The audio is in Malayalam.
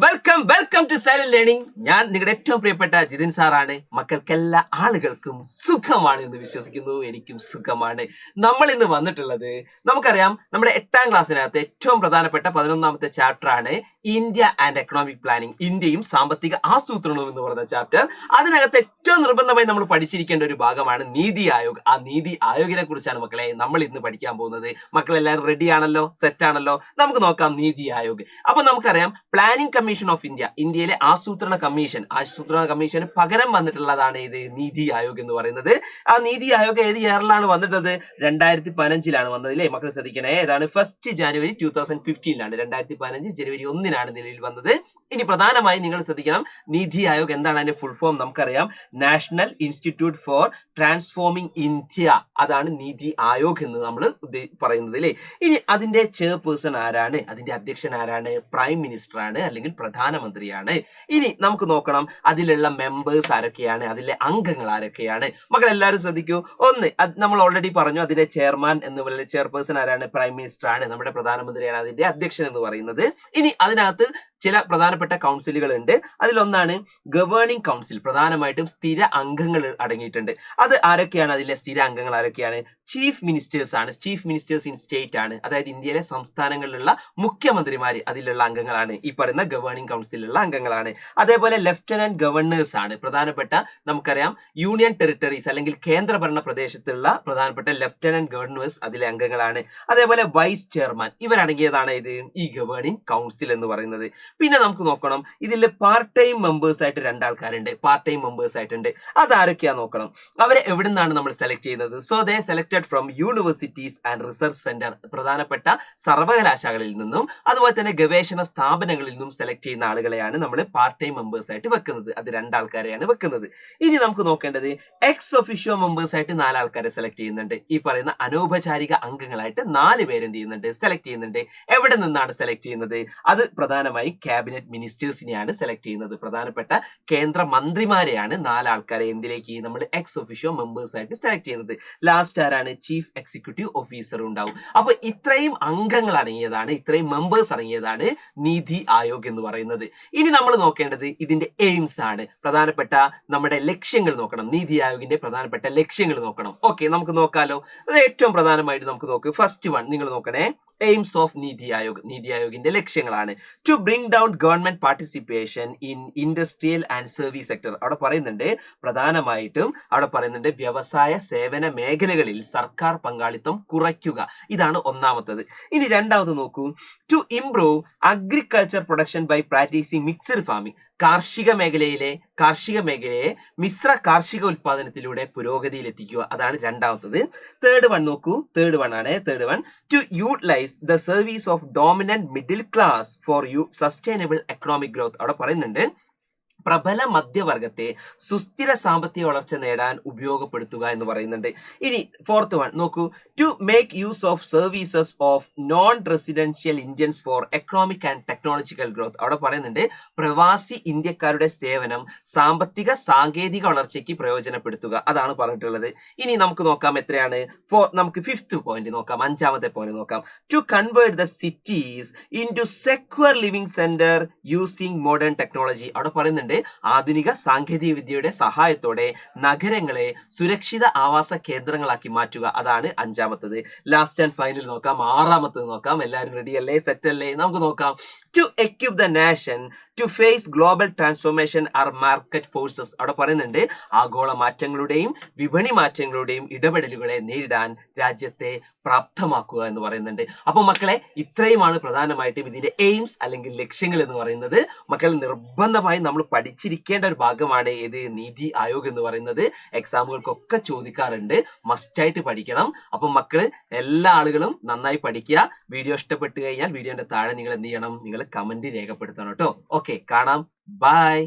Welcome to silent learning. ഞാൻ നിങ്ങളുടെ ഏറ്റവും പ്രിയപ്പെട്ട ജിതിൻ സാറാണ്. മക്കൾക്കെല്ലാ ആളുകൾക്കും സുഖമാണ് എന്ന് വിശ്വസിക്കുന്നു. എനിക്കും സുഖമാണ്. നമ്മൾ ഇന്ന് വന്നിട്ടുള്ളത്, നമുക്കറിയാം, നമ്മുടെ 8ാം ക്ലാസ്സിനകത്ത് ഏറ്റവും പ്രധാനപ്പെട്ട 11ാമത്തെ ചാപ്റ്റർ ആണ് ഇന്ത്യ ആൻഡ് എക്കണോമിക് പ്ലാനിങ്, ഇന്ത്യയും സാമ്പത്തിക ആസൂത്രണവും എന്ന് പറയുന്ന ചാപ്റ്റർ. അതിനകത്ത് ഏറ്റവും നിർബന്ധമായി നമ്മൾ പഠിച്ചിരിക്കേണ്ട ഒരു ഭാഗമാണ് നീതി ആയോഗ്. ആ നീതി ആയോഗിനെ കുറിച്ചാണ് മക്കളെ നമ്മൾ ഇന്ന് പഠിക്കാൻ പോകുന്നത്. മക്കളെല്ലാവരും റെഡി ആണല്ലോ, സെറ്റ് ആണല്ലോ? നമുക്ക് നോക്കാം നീതി ആയോഗ്. അപ്പൊ നമുക്കറിയാം, പ്ലാനിംഗ് കമ്മീഷൻ ഓഫ് ഇന്ത്യ, ഇന്ത്യയിലെ ആസൂത്രണ കമ്മീഷന് പകരം വന്നിട്ടുള്ളതാണ് ഇത് നീതി ആയോഗ് എന്ന് പറയുന്നത്. ആ നീതി ആയോഗ് ഏത് ഇയറിലാണ് വന്നിട്ടുള്ളത്? 2015 വന്നത് അല്ലേ മക്കൾ? ശ്രദ്ധിക്കണേ, ഏതാണ്? 1 ജാനുവരി 2015 2015 ജനുവരി 1 നിലവിൽ വന്നത്. ഇനി പ്രധാനമായും നിങ്ങൾ ശ്രദ്ധിക്കണം, നീതി ആയോഗ് എന്താണ് അതിന്റെ ഫുൾ ഫോം? നമുക്കറിയാം, national institute four transforming India. അതാണ് നീതി ആയോഗ് എന്ന് നമ്മൾ പറയുന്നത് അല്ലേ. ഇനി അതിന്റെ ചെയർപേഴ്സൺ ആരാണ്? അതിന്റെ അധ്യക്ഷൻ ആരാണ്? പ്രൈം മിനിസ്റ്റർ ആണ്, അല്ലെങ്കിൽ പ്രധാനമന്ത്രിയാണ്. ഇനി നമുക്ക് നോക്കണം അതിലുള്ള മെമ്പേഴ്സ് ആരൊക്കെയാണ്, അതിലെ അംഗങ്ങൾ ആരൊക്കെയാണ്. മക്കൾ എല്ലാവരും ശ്രദ്ധിക്കൂ. ഒന്ന്, നമ്മൾ ഓൾറെഡി പറഞ്ഞു, അതിന്റെ ചെയർമാൻ എന്ന് പറയുന്നത്, ചെയർപേഴ്സൺ ആരാണ്? പ്രൈം മിനിസ്റ്റർ ആണ്, നമ്മുടെ പ്രധാനമന്ത്രിയാണ് അതിന്റെ അധ്യക്ഷൻ എന്ന് പറയുന്നത്. ഇനി അതിനകത്ത് ചില പ്രധാനപ്പെട്ട കൗൺസിലുകൾ ഉണ്ട്. അതിലൊന്നാണ് ഗവേണിംഗ് കൗൺസിൽ. പ്രധാനമായിട്ടും സ്ഥിര അംഗങ്ങൾ അടങ്ങിയിട്ടുണ്ട്. അത് ആരൊക്കെയാണ്? അതിലെ സ്ഥിര അംഗങ്ങൾ ആരൊക്കെയാണ്? ചീഫ് മിനിസ്റ്റേഴ്സ് ആണ്. ചീഫ് മിനിസ്റ്റേഴ്സ് ഇൻ സ്റ്റേറ്റ് ആണ്, അതായത് ഇന്ത്യയിലെ സംസ്ഥാനങ്ങളിലുള്ള മുഖ്യമന്ത്രിമാര് അതിലുള്ള അംഗങ്ങളാണ്, ഈ പറയുന്ന ഗവേണിംഗ് കൗൺസിലുള്ള അംഗങ്ങളാണ്. അതേപോലെ ലെഫ്റ്റനന്റ് ഗവർണേഴ്സ് ആണ്. പ്രധാനപ്പെട്ട, നമുക്കറിയാം, യൂണിയൻ ടെറിട്ടറീസ് അല്ലെങ്കിൽ കേന്ദ്രഭരണ പ്രദേശത്തുള്ള പ്രധാനപ്പെട്ട ലെഫ്റ്റനന്റ് ഗവർണേഴ്സ് അതിലെ അംഗങ്ങളാണ്. അതേപോലെ വൈസ് ചെയർമാൻ, ഇവരടങ്ങിയതാണ് ഇത് ഈ ഗവേണിംഗ് കൗൺസിൽ എന്ന് പറയുന്നത്. പിന്നെ നമുക്ക് നോക്കണം, ഇതിൽ പാർട്ട് ടൈം മെമ്പേഴ്സ് ആയിട്ട് 2 ആൾക്കാരുണ്ട്. പാർട്ട് ടൈം മെമ്പേഴ്സ് ആയിട്ടുണ്ട്. അതാരൊക്കെയാ നോക്കണം. അവരെ എവിടെ നിന്നാണ് നമ്മൾ സെലക്ട് ചെയ്യുന്നത്? So they selected from universities and research centre. പ്രധാനപ്പെട്ട സർവകലാശാലകളിൽ നിന്നും അതുപോലെ തന്നെ ഗവേഷണ സ്ഥാപനങ്ങളിൽ നിന്നും സെലക്ട് ചെയ്യുന്ന ആളുകളെയാണ് നമ്മൾ പാർട്ട് ടൈം മെമ്പേഴ്സ് ആയിട്ട് വെക്കുന്നത്. അത് 2 ആൾക്കാരെയാണ് വെക്കുന്നത്. ഇനി നമുക്ക് നോക്കേണ്ടത്, എക്സ് ഒഫീഷ്യോ മെമ്പേഴ്സ് ആയിട്ട് 4 ആൾക്കാരെ സെലക്ട് ചെയ്യുന്നുണ്ട്. ഈ പറയുന്ന അനൗപചാരിക അംഗങ്ങളായിട്ട് 4 പേര് എന്ത് ചെയ്യുന്നുണ്ട്? സെലക്ട് ചെയ്യുന്നുണ്ട്. എവിടെ നിന്നാണ് സെലക്ട് ചെയ്യുന്നത്? അത് പ്രധാനമായും ക്യാബിനറ്റ് മിനിസ്റ്റേഴ്സിനെയാണ് സെലക്ട് ചെയ്യുന്നത്. പ്രധാനപ്പെട്ട കേന്ദ്ര മന്ത്രിമാരെയാണ് 4 ആൾക്കാരെ എന്തിലേക്ക് നമ്മൾ എക്സ് ഒഫീഷ്യോ മെമ്പേഴ്സ് ആയിട്ട് സെലക്ട് ചെയ്യുന്നത്. ലാസ്റ്റ് ആരാണ്? ചീഫ് എക്സിക്യൂട്ടീവ് ഓഫീസർ ഉണ്ടാവും. അപ്പൊ ഇത്രയും അംഗങ്ങൾ അടങ്ങിയതാണ്, ഇത്രയും മെമ്പേഴ്സ് അടങ്ങിയതാണ് നീതി ആയോഗ് എന്ന് പറയുന്നത്. ഇനി നമ്മൾ നോക്കേണ്ടത് ഇതിന്റെ എയിംസ് ആണ്. പ്രധാനപ്പെട്ട നമ്മുടെ ലക്ഷ്യങ്ങൾ നോക്കണം. നീതി ആയോഗിന്റെ പ്രധാനപ്പെട്ട ലക്ഷ്യങ്ങൾ നോക്കണം. ഓക്കെ, നമുക്ക് നോക്കാലോ. അത് ഏറ്റവും പ്രധാനമായിട്ട് നമുക്ക് നോക്ക്. ഫസ്റ്റ് വൺ നിങ്ങൾ നോക്കണേ, എയിംസ് ഓഫ് നീതി ആയോഗ്. നീതി ആയോഗിന്റെ ലക്ഷ്യങ്ങളാണ് to bring down government participation in industrial and service sector. അവിടെ പറയുന്നുണ്ട്, പ്രധാനമായിട്ടും അവിടെ പറയുന്നുണ്ട്, വ്യവസായ സേവന മേഖലകളിൽ സർക്കാർ പങ്കാളിത്തം കുറയ്ക്കുക. ഇതാണ് ഒന്നാമത്തത്. ഇനി രണ്ടാമത് നോക്കൂ, to improve agriculture production by practising mixed farming. കാർഷിക മേഖലയെ മിശ്ര കാർഷിക ഉൽപാദനത്തിലൂടെ പുരോഗതിയിലെത്തിക്കുക. അതാണ് രണ്ടാമത്തത്. തേർഡ് വൺ നോക്കൂ, third one to utilise the service of dominant middle class for sustainable economic growth. അവിടെ പറയുന്നുണ്ട്, പ്രബല മധ്യവർഗത്തെ സുസ്ഥിര സാമ്പത്തിക വളർച്ച നേടാൻ ഉപയോഗപ്പെടുത്തുക എന്ന് പറയുന്നുണ്ട്. ഇനി ഫോർത്ത് വൺ നോക്കൂ, to make use of services of non residential Indians for economic and technological growth. അവിടെ പറയുന്നുണ്ട്, പ്രവാസി ഇന്ത്യക്കാരുടെ സേവനം സാമ്പത്തിക സാങ്കേതിക വളർച്ചയ്ക്ക് പ്രയോജനപ്പെടുത്തുക. അതാണ് പറഞ്ഞിട്ടുള്ളത്. ഇനി നമുക്ക് നോക്കാം എത്രയാണ്. നമുക്ക് ഫിഫ്ത്ത് പോയിന്റ് നോക്കാം, 5ാമത്തെ പോയിന്റ് നോക്കാം. To convert the cities into secure living centre using modern technology. അവിടെ പറയുന്നുണ്ട്, ആധുനിക സാങ്കേതിക വിദ്യയുടെ സഹായത്തോടെ നഗരങ്ങളെ സുരക്ഷിത ആവാസ കേന്ദ്രങ്ങളാക്കി മാറ്റുക. അതാണ് 5ാമത്തത്. ലാസ്റ്റ് ആൻഡ് ഫൈനൽ നോക്കാം, 6ാമത്തത് നോക്കാം. എല്ലാവരും റെഡി അല്ലേ? സെറ്റ് അല്ലേ? നമുക്ക് നോക്കാം. To equip the nation to face global transformation or market forces. അവിടെ പറയുന്നുണ്ട്, ആഗോള മാറ്റങ്ങളുടെയും വിപണി മാറ്റങ്ങളുടെയും ഇടപെടലുകളെ നേരിടാൻ രാജ്യത്തെ പ്രാപ്തമാക്കുക എന്ന് പറയുന്നുണ്ട്. അപ്പൊ മക്കളെ, ഇത്രയുമാണ് പ്രധാനമായിട്ടും ഇതിന്റെ എയിംസ് അല്ലെങ്കിൽ ലക്ഷ്യങ്ങൾ എന്ന് പറയുന്നത്. മക്കൾ നിർബന്ധമായും നമ്മൾ പഠിച്ചിരിക്കേണ്ട ഒരു ഭാഗമാണ് ഇത് നീതി ആയോഗ് എന്ന് പറയുന്നത്. എക്സാമുകൾക്കൊക്കെ ചോദിക്കാറുണ്ട്, മസ്റ്റായിട്ട് പഠിക്കണം. അപ്പൊ മക്കള് എല്ലാ ആളുകളും നന്നായി പഠിക്കുക. വീഡിയോ ഇഷ്ടപ്പെട്ട് കഴിഞ്ഞാൽ വീഡിയോന്റെ താഴെ നിങ്ങൾ എന്ത് ചെയ്യണം? നിങ്ങൾ കമന്റ് രേഖപ്പെടുത്തണം കേട്ടോ. ഓക്കെ, കാണാം. ബൈ.